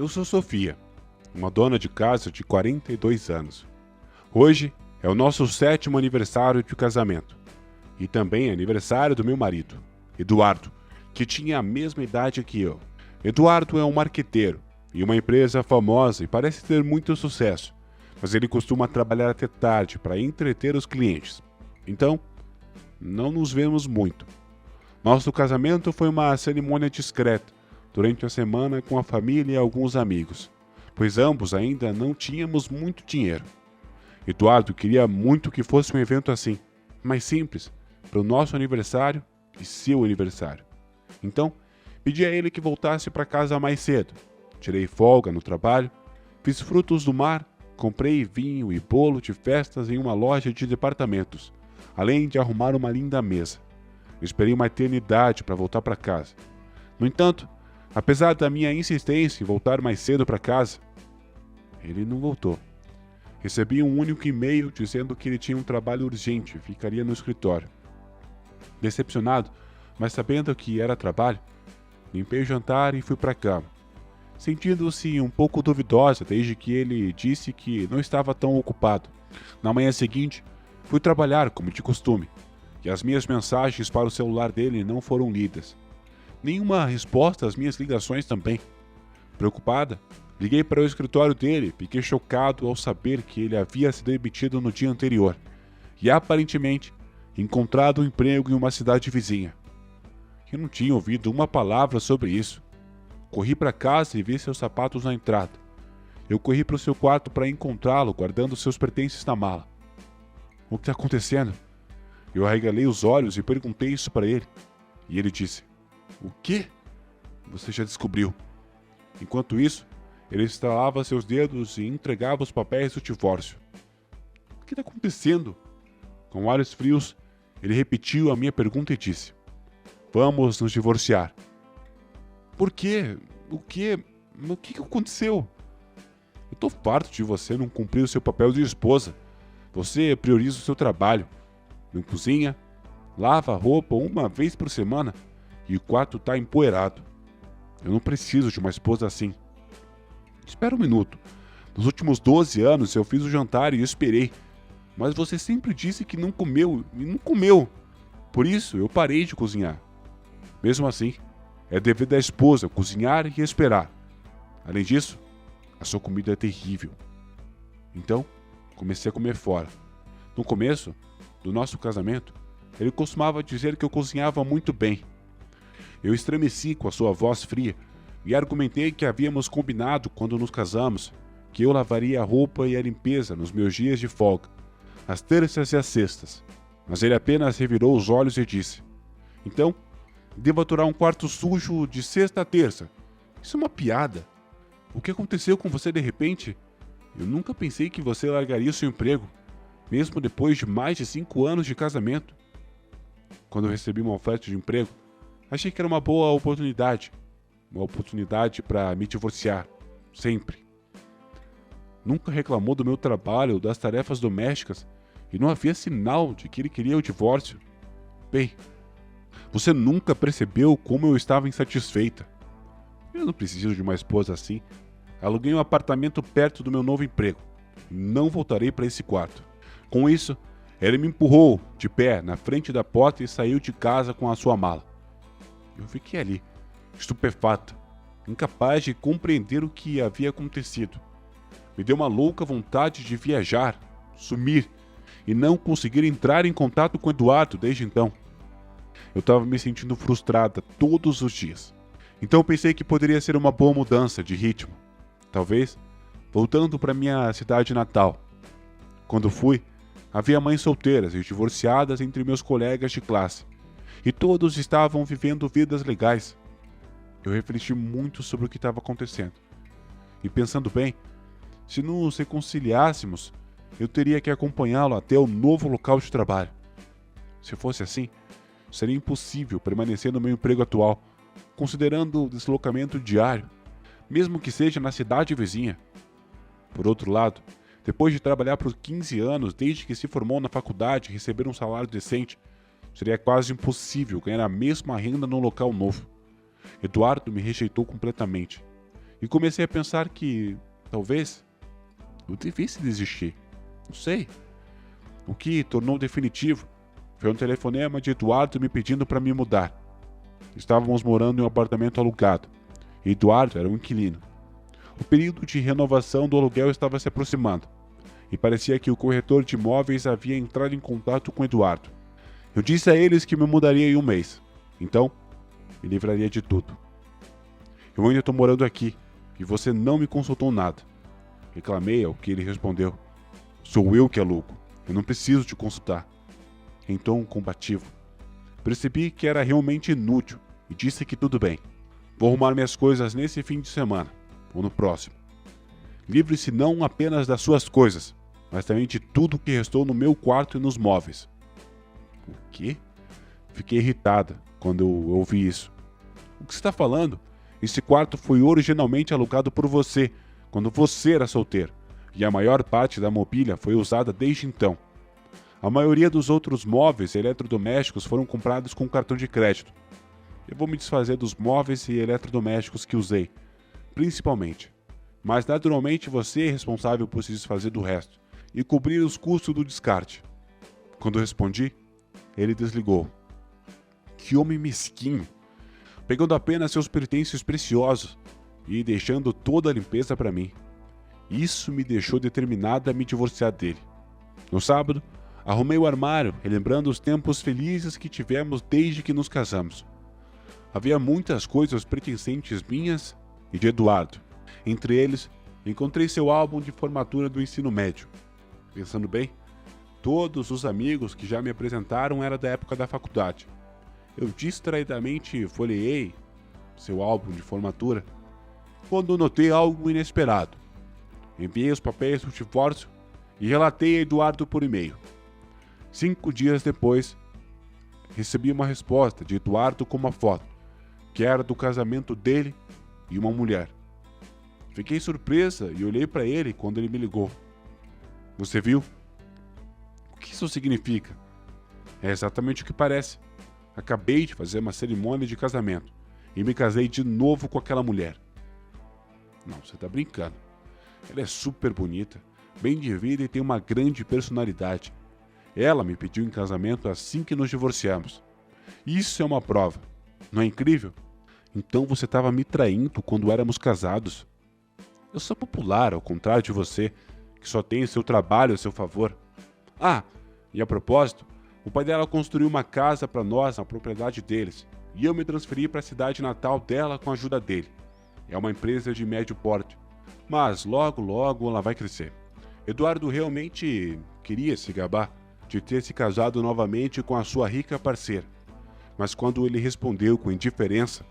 Eu sou Sofia, uma dona de casa de 42 anos. Hoje é o nosso 7º aniversário de casamento e também aniversário do meu marido, Eduardo, que tinha a mesma idade que eu. Eduardo é um marqueteiro em uma empresa famosa e parece ter muito sucesso, mas ele costuma trabalhar até tarde para entreter os clientes. Então, não nos vemos muito. Nosso casamento foi uma cerimônia discreta, durante a semana com a família e alguns amigos, pois ambos ainda não tínhamos muito dinheiro. Eduardo queria muito que fosse um evento assim, mais simples, para o nosso aniversário e seu aniversário. Então, pedi a ele que voltasse para casa mais cedo. Tirei folga no trabalho, fiz frutos do mar, comprei vinho e bolo de festas em uma loja de departamentos, além de arrumar uma linda mesa. Esperei uma eternidade para voltar para casa. No entanto, apesar da minha insistência em voltar mais cedo para casa, ele não voltou. Recebi um único e-mail dizendo que ele tinha um trabalho urgente e ficaria no escritório. Decepcionado, mas sabendo que era trabalho, limpei o jantar e fui para a cama, sentindo-se um pouco duvidosa desde que ele disse que não estava tão ocupado. Na manhã seguinte, fui trabalhar como de costume, e as minhas mensagens para o celular dele não foram lidas. Nenhuma resposta às minhas ligações também. Preocupada, liguei para o escritório dele, fiquei chocado ao saber que ele havia se demitido no dia anterior e aparentemente encontrado um emprego em uma cidade vizinha. Eu não tinha ouvido uma palavra sobre isso. Corri para casa e vi seus sapatos na entrada. Eu corri para o seu quarto para encontrá-lo guardando seus pertences na mala. O que está acontecendo? Eu arregalei os olhos e perguntei isso para ele. E ele disse: "O quê? Você já descobriu." Enquanto isso, ele estalava seus dedos e entregava os papéis do divórcio. O que está acontecendo? Com olhos frios, ele repetiu a minha pergunta e disse: "Vamos nos divorciar." Por quê? O quê? O que aconteceu? Eu tô farto de você não cumprir o seu papel de esposa. Você prioriza o seu trabalho. Não cozinha, lava a roupa uma vez por semana e o quarto tá empoeirado. Eu não preciso de uma esposa assim. Espera um minuto. Nos últimos 12 anos eu fiz o jantar e esperei. Mas você sempre disse que não comeu e não comeu. Por isso eu parei de cozinhar. Mesmo assim, é dever da esposa cozinhar e esperar. Além disso, a sua comida é terrível. Então, comecei a comer fora. No começo do nosso casamento, ele costumava dizer que eu cozinhava muito bem. Eu estremeci com a sua voz fria e argumentei que havíamos combinado quando nos casamos que eu lavaria a roupa e a limpeza nos meus dias de folga, às terças e às sextas. Mas ele apenas revirou os olhos e disse: "Então, devo aturar um quarto sujo de sexta a terça. Isso é uma piada. O que aconteceu com você de repente? Eu nunca pensei que você largaria o seu emprego, mesmo depois de mais de 5 anos de casamento." Quando eu recebi uma oferta de emprego, achei que era uma boa oportunidade. Uma oportunidade para me divorciar. Sempre. Nunca reclamou do meu trabalho ou das tarefas domésticas e não havia sinal de que ele queria o divórcio. Bem, você nunca percebeu como eu estava insatisfeita. Eu não preciso de uma esposa assim. Aluguei um apartamento perto do meu novo emprego. Não voltarei para esse quarto. Com isso, ele me empurrou de pé na frente da porta e saiu de casa com a sua mala. Eu fiquei ali, estupefata, incapaz de compreender o que havia acontecido. Me deu uma louca vontade de viajar, sumir e não conseguir entrar em contato com Eduardo desde então. Eu estava me sentindo frustrada todos os dias. Então pensei que poderia ser uma boa mudança de ritmo. Talvez voltando para minha cidade natal. Quando fui, havia mães solteiras e divorciadas entre meus colegas de classe. E todos estavam vivendo vidas legais. Eu refleti muito sobre o que estava acontecendo. E pensando bem, se nos reconciliássemos, eu teria que acompanhá-lo até o novo local de trabalho. Se fosse assim, seria impossível permanecer no meu emprego atual, considerando o deslocamento diário, mesmo que seja na cidade vizinha. Por outro lado, depois de trabalhar por 15 anos desde que se formou na faculdade e receber um salário decente, seria quase impossível ganhar a mesma renda num local novo. Eduardo me rejeitou completamente. E comecei a pensar que, talvez, eu devesse desistir. Não sei. O que tornou definitivo foi um telefonema de Eduardo me pedindo para me mudar. Estávamos morando em um apartamento alugado. E Eduardo era um inquilino. O período de renovação do aluguel estava se aproximando. E parecia que o corretor de imóveis havia entrado em contato com Eduardo. Eu disse a eles que me mudaria em um mês. Então, me livraria de tudo. Eu ainda estou morando aqui. E você não me consultou nada. Reclamei ao que ele respondeu. Sou eu que alugo. Eu não preciso te consultar. Em tom combativo. Percebi que era realmente inútil e disse que tudo bem. Vou arrumar minhas coisas nesse fim de semana, ou no próximo. Livre-se não apenas das suas coisas, mas também de tudo que restou no meu quarto e nos móveis. O quê? Fiquei irritada quando eu ouvi isso. O que você está falando? Esse quarto foi originalmente alugado por você, quando você era solteiro, e a maior parte da mobília foi usada desde então. A maioria dos outros móveis e eletrodomésticos foram comprados com cartão de crédito. Eu vou me desfazer dos móveis e eletrodomésticos que usei, principalmente. Mas naturalmente você é responsável por se desfazer do resto e cobrir os custos do descarte. Quando eu respondi, ele desligou. Que homem mesquinho! Pegando apenas seus pertences preciosos e deixando toda a limpeza para mim. Isso me deixou determinada a me divorciar dele. No sábado, arrumei o armário, relembrando os tempos felizes que tivemos desde que nos casamos. Havia muitas coisas pertencentes minhas e de Eduardo. Entre eles, encontrei seu álbum de formatura do ensino médio. Pensando bem, todos os amigos que já me apresentaram eram da época da faculdade. Eu distraidamente folheei seu álbum de formatura quando notei algo inesperado. Enviei os papéis do divórcio e relatei a Eduardo por e-mail. 5 dias depois, recebi uma resposta de Eduardo com uma foto, que era do casamento dele e uma mulher. Fiquei surpresa e olhei para ele quando ele me ligou. Você viu? O que isso significa? É exatamente o que parece. Acabei de fazer uma cerimônia de casamento e me casei de novo com aquela mulher. Não, você tá brincando. Ela é super bonita, bem de vida e tem uma grande personalidade. Ela me pediu em casamento assim que nos divorciamos. Isso é uma prova. Não é incrível? Então você estava me traindo quando éramos casados. Eu sou popular, ao contrário de você, que só tem seu trabalho a seu favor. Ah, e a propósito, o pai dela construiu uma casa para nós na propriedade deles, e eu me transferi para a cidade natal dela com a ajuda dele. É uma empresa de médio porte, mas logo ela vai crescer. Eduardo realmente queria se gabar de ter se casado novamente com a sua rica parceira. Mas quando ele respondeu com indiferença,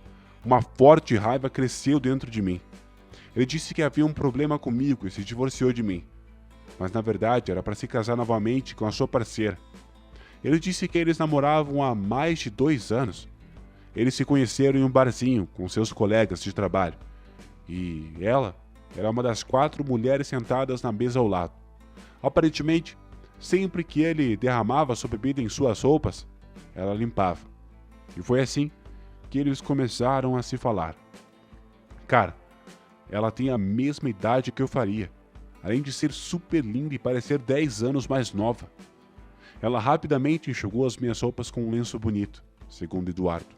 uma forte raiva cresceu dentro de mim. Ele disse que havia um problema comigo e se divorciou de mim. Mas na verdade era para se casar novamente com a sua parceira. Ele disse que eles namoravam há mais de 2 anos. Eles se conheceram em um barzinho com seus colegas de trabalho. E ela era uma das 4 mulheres sentadas na mesa ao lado. Aparentemente, sempre que ele derramava sua bebida em suas roupas, ela limpava. E foi assim que eles começaram a se falar. Cara, ela tem a mesma idade que eu faria, além de ser super linda e parecer 10 anos mais nova. Ela rapidamente enxugou as minhas roupas com um lenço bonito, segundo Eduardo.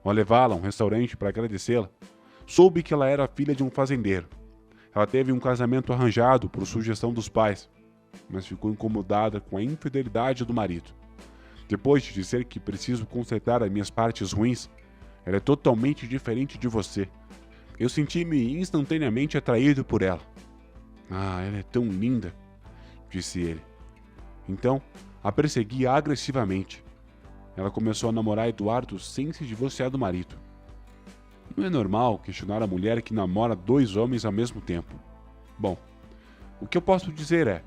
Ao levá-la a um restaurante para agradecê-la, soube que ela era filha de um fazendeiro. Ela teve um casamento arranjado por sugestão dos pais, mas ficou incomodada com a infidelidade do marido. Depois de dizer que preciso consertar as minhas partes ruins, ela é totalmente diferente de você. Eu senti-me instantaneamente atraído por ela. Ah, ela é tão linda, disse ele. Então, a persegui agressivamente. Ela começou a namorar Eduardo sem se divorciar do marido. Não é normal questionar a mulher que namora 2 homens ao mesmo tempo. Bom, o que eu posso dizer é,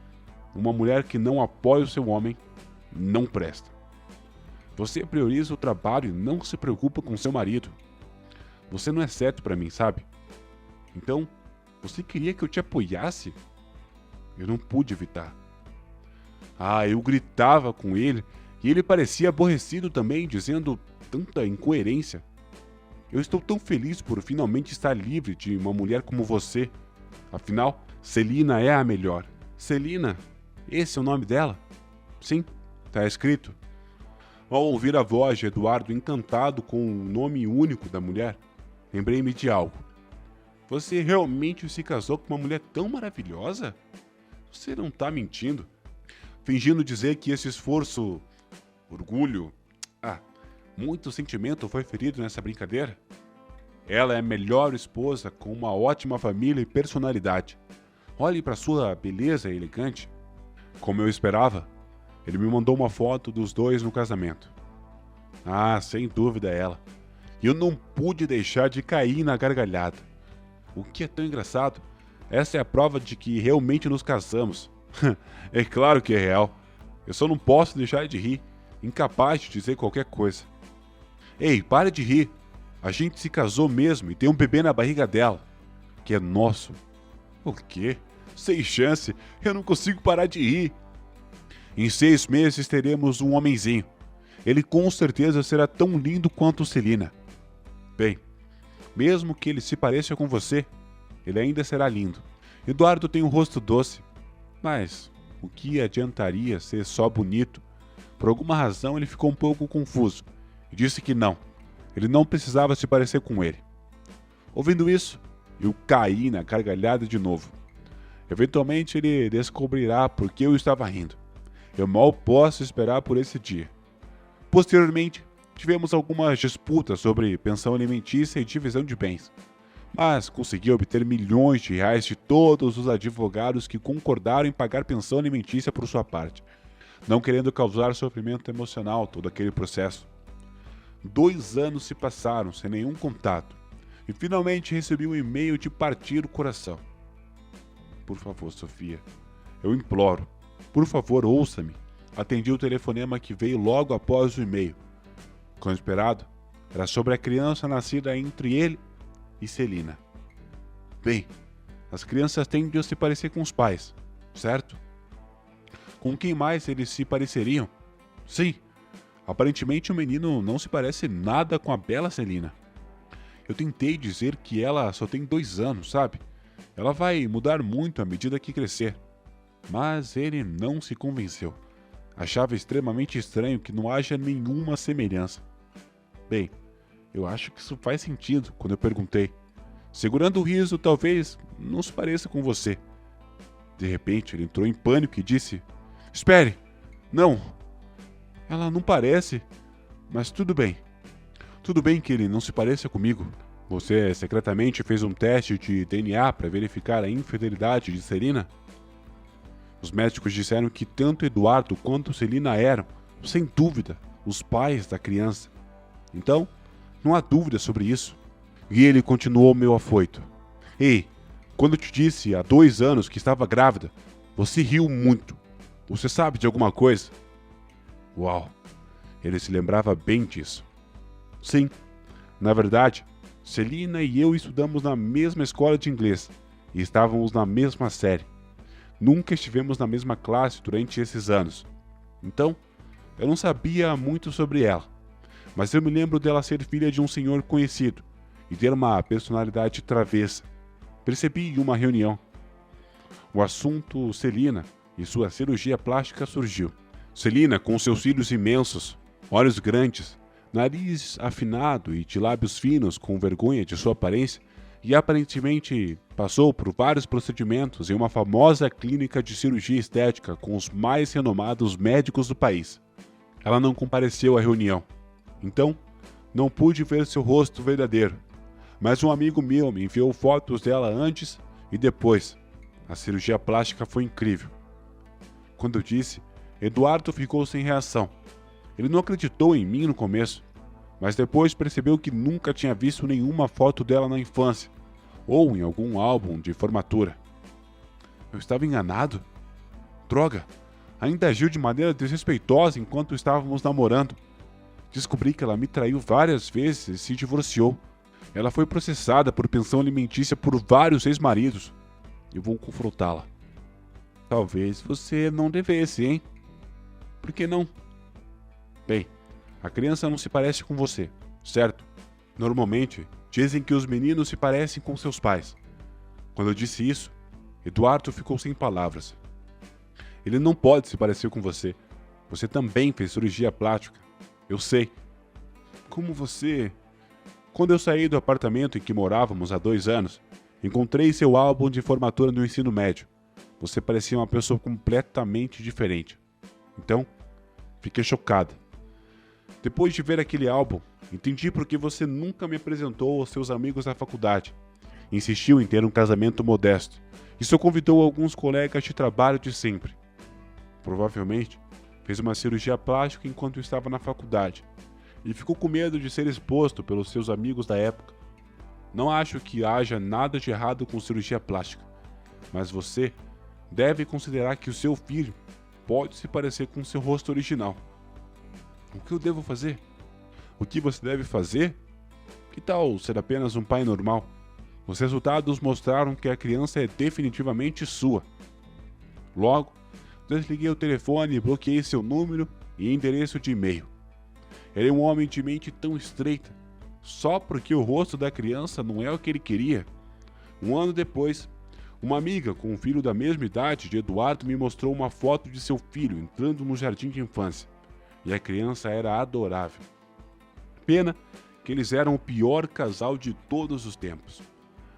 uma mulher que não apoia o seu homem não presta. Você prioriza o trabalho e não se preocupa com seu marido. Você não é certo pra mim, sabe? Então, você queria que eu te apoiasse? Eu não pude evitar. Ah, eu gritava com ele e ele parecia aborrecido também, dizendo tanta incoerência. Eu estou tão feliz por finalmente estar livre de uma mulher como você. Afinal, Celina é a melhor. Celina? Esse é o nome dela? Sim, está escrito. Ao ouvir a voz de Eduardo encantado com o nome único da mulher, lembrei-me de algo. Você realmente se casou com uma mulher tão maravilhosa? Você não está mentindo? Fingindo dizer que esse esforço, orgulho, muito sentimento foi ferido nessa brincadeira? Ela é a melhor esposa com uma ótima família e personalidade. Olhe para sua beleza elegante. Como eu esperava, ele me mandou uma foto dos dois no casamento. Sem dúvida é ela. E eu não pude deixar de cair na gargalhada. O que é tão engraçado? Essa é a prova de que realmente nos casamos. É claro que é real. Eu só não posso deixar de rir, incapaz de dizer qualquer coisa. Ei, pare de rir. A gente se casou mesmo e tem um bebê na barriga dela, que é nosso. O quê? Sem chance, eu não consigo parar de rir. Em 6 meses teremos um homenzinho. Ele com certeza será tão lindo quanto Celina. Bem, mesmo que ele se pareça com você, ele ainda será lindo. Eduardo tem um rosto doce, mas o que adiantaria ser só bonito? Por alguma razão ele ficou um pouco confuso e disse que não, ele não precisava se parecer com ele. Ouvindo isso, eu caí na gargalhada de novo. Eventualmente ele descobrirá por que eu estava rindo. Eu mal posso esperar por esse dia. Posteriormente, tivemos algumas disputas sobre pensão alimentícia e divisão de bens, mas consegui obter milhões de reais de todos os advogados que concordaram em pagar pensão alimentícia por sua parte, não querendo causar sofrimento emocional todo aquele processo. 2 anos se passaram sem nenhum contato e finalmente recebi um e-mail de partir o coração. Por favor, Sofia, eu imploro, por favor, ouça-me. Atendi o telefonema que veio logo após o e-mail. Como esperado, era sobre a criança nascida entre ele e Celina. Bem, as crianças tendem a se parecer com os pais, certo? Com quem mais eles se pareceriam? Sim, aparentemente o menino não se parece nada com a bela Celina. Eu tentei dizer que ela só tem 2 anos, sabe? Ela vai mudar muito à medida que crescer. Mas ele não se convenceu. Achava extremamente estranho que não haja nenhuma semelhança. Bem, eu acho que isso faz sentido quando eu perguntei. Segurando o riso, talvez não se pareça com você. De repente, ele entrou em pânico e disse: Espere! Não! Ela não parece, mas tudo bem. Tudo bem que ele não se pareça comigo. Você secretamente fez um teste de DNA para verificar a infidelidade de Celina? Os médicos disseram que tanto Eduardo quanto Celina eram, sem dúvida, os pais da criança. Então, não há dúvida sobre isso. E ele continuou meio afoito. Ei, quando eu te disse há 2 anos que estava grávida, você riu muito. Você sabe de alguma coisa? Uau, ele se lembrava bem disso. Sim, na verdade, Celina e eu estudamos na mesma escola de inglês e estávamos na mesma série. Nunca estivemos na mesma classe durante esses anos. Então, eu não sabia muito sobre ela, mas eu me lembro dela ser filha de um senhor conhecido e ter uma personalidade travessa. Percebi em uma reunião. O assunto Celina e sua cirurgia plástica surgiu. Celina, com seus cílios imensos, olhos grandes, nariz afinado e de lábios finos com vergonha de sua aparência, e aparentemente passou por vários procedimentos em uma famosa clínica de cirurgia estética com os mais renomados médicos do país. Ela não compareceu à reunião, então não pude ver seu rosto verdadeiro, mas um amigo meu me enviou fotos dela antes e depois. A cirurgia plástica foi incrível. Quando eu disse, Eduardo ficou sem reação. Ele não acreditou em mim no começo, mas depois percebeu que nunca tinha visto nenhuma foto dela na infância, ou em algum álbum de formatura. Eu estava enganado? Droga, ainda agiu de maneira desrespeitosa enquanto estávamos namorando. Descobri que ela me traiu várias vezes e se divorciou. Ela foi processada por pensão alimentícia por vários ex-maridos. Eu vou confrontá-la. Talvez você não devesse, hein? Por que não? Bem, a criança não se parece com você, certo? Normalmente, dizem que os meninos se parecem com seus pais. Quando eu disse isso, Eduardo ficou sem palavras. Ele não pode se parecer com você. Você também fez cirurgia plástica. Eu sei. Como você... Quando eu saí do apartamento em que morávamos há 2 anos, encontrei seu álbum de formatura no ensino médio. Você parecia uma pessoa completamente diferente. Então, fiquei chocada. Depois de ver aquele álbum, entendi por que você nunca me apresentou aos seus amigos da faculdade. Insistiu em ter um casamento modesto e só convidou alguns colegas de trabalho de sempre. Provavelmente, fez uma cirurgia plástica enquanto estava na faculdade e ficou com medo de ser exposto pelos seus amigos da época. Não acho que haja nada de errado com cirurgia plástica, mas você deve considerar que o seu filho pode se parecer com seu rosto original. O que eu devo fazer? O que você deve fazer? Que tal ser apenas um pai normal? Os resultados mostraram que a criança é definitivamente sua. Logo, desliguei o telefone e bloqueei seu número e endereço de e-mail. Ele é um homem de mente tão estreita, só porque o rosto da criança não é o que ele queria. 1 ano depois, uma amiga com um filho da mesma idade de Eduardo me mostrou uma foto de seu filho entrando no jardim de infância, e a criança era adorável. Pena que eles eram o pior casal de todos os tempos.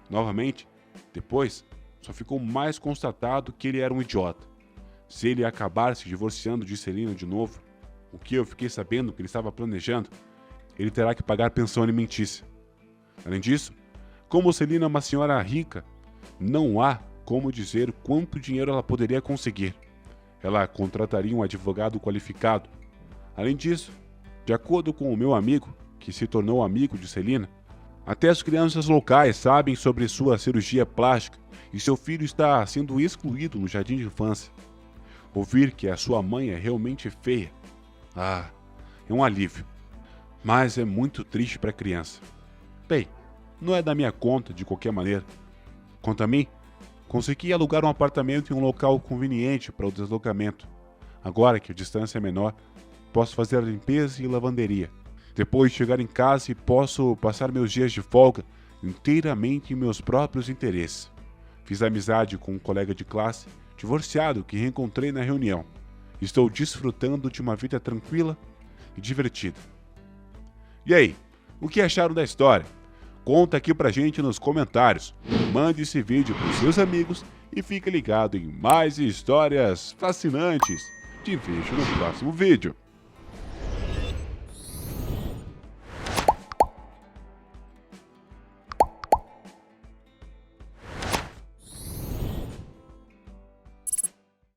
Novamente, depois, só ficou mais constatado que ele era um idiota. Se ele acabar se divorciando de Celina de novo, o que eu fiquei sabendo que ele estava planejando, ele terá que pagar pensão alimentícia. Além disso, como Celina é uma senhora rica, não há como dizer quanto dinheiro ela poderia conseguir. Ela contrataria um advogado qualificado. Além disso, de acordo com o meu amigo, que se tornou amigo de Celina, até as crianças locais sabem sobre sua cirurgia plástica e seu filho está sendo excluído no jardim de infância. Ouvir que a sua mãe é realmente feia, é um alívio, mas é muito triste para a criança. Bem, não é da minha conta de qualquer maneira. Quanto a mim, consegui alugar um apartamento em um local conveniente para o deslocamento. Agora que a distância é menor, posso fazer a limpeza e lavanderia. Depois de chegar em casa e posso passar meus dias de folga inteiramente em meus próprios interesses. Fiz amizade com um colega de classe, divorciado, que reencontrei na reunião. Estou desfrutando de uma vida tranquila e divertida. E aí, o que acharam da história? Conta aqui pra gente nos comentários. Mande esse vídeo pros seus amigos e fique ligado em mais histórias fascinantes. Te vejo no próximo vídeo.